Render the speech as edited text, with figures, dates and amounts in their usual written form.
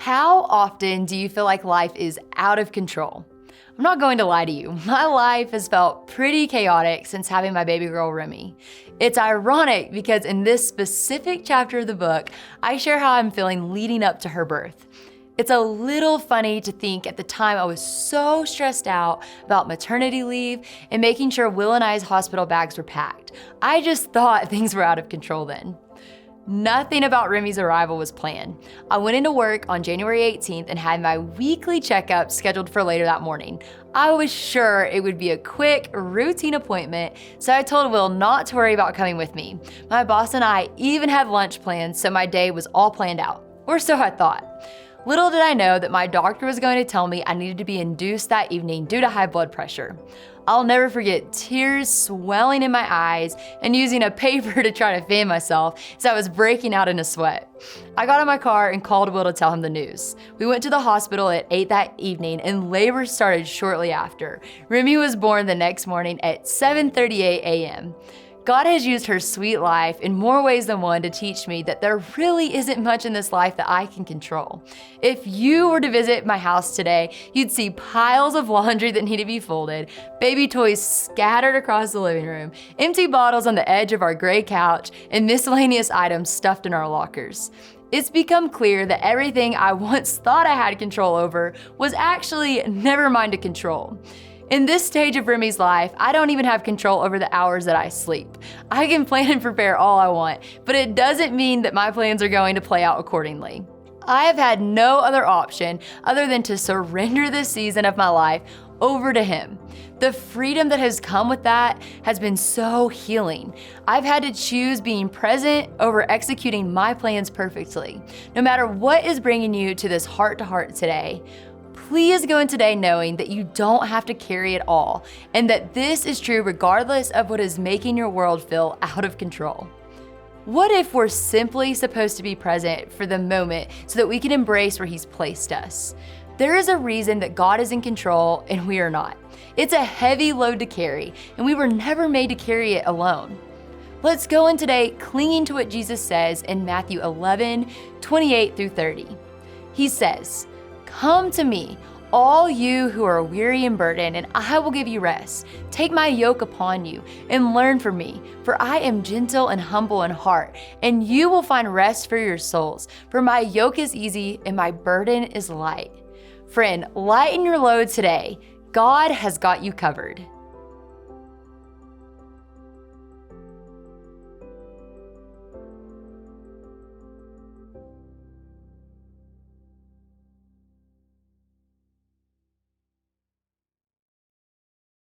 How often do you feel like life is out of control? I'm not going to lie to you. My life has felt pretty chaotic since having my baby girl, Remy. It's ironic because in this specific chapter of the book, I share how I'm feeling leading up to her birth. It's a little funny to think at the time I was so stressed out about maternity leave and making sure Will and I's hospital bags were packed. I just thought things were out of control then. Nothing about Remy's arrival was planned. I went into work on January 18th and had my weekly checkup scheduled for later that morning. I was sure it would be a quick, routine appointment, so I told Will not to worry about coming with me. My boss and I even had lunch plans, so my day was all planned out. Or so I thought. Little did I know that my doctor was going to tell me I needed to be induced that evening due to high blood pressure. I'll never forget tears swelling in my eyes and using a paper to try to fan myself as I was breaking out in a sweat. I got in my car and called Will to tell him the news. We went to the hospital at 8 that evening and labor started shortly after. Remy was born the next morning at 7:38 a.m. God has used her sweet life in more ways than one to teach me that there really isn't much in this life that I can control. If you were to visit my house today, you'd see piles of laundry that need to be folded, baby toys scattered across the living room, empty bottles on the edge of our gray couch, and miscellaneous items stuffed in our lockers. It's become clear that everything I once thought I had control over was actually never mine to control. In this stage of Remy's life, I don't even have control over the hours that I sleep. I can plan and prepare all I want, but it doesn't mean that my plans are going to play out accordingly. I have had no other option other than to surrender this season of my life over to Him. The freedom that has come with that has been so healing. I've had to choose being present over executing my plans perfectly. No matter what is bringing you to this heart-to-heart today, please go in today knowing that you don't have to carry it all and that this is true regardless of what is making your world feel out of control. What if we're simply supposed to be present for the moment so that we can embrace where He's placed us? There is a reason that God is in control and we are not. It's a heavy load to carry, and we were never made to carry it alone. Let's go in today clinging to what Jesus says in Matthew 11:28 through 30. He says, "Come to me, all you who are weary and burdened, and I will give you rest. Take my yoke upon you and learn from me, for I am gentle and humble in heart, and you will find rest for your souls. For my yoke is easy and my burden is light." Friend, lighten your load today. God has got you covered.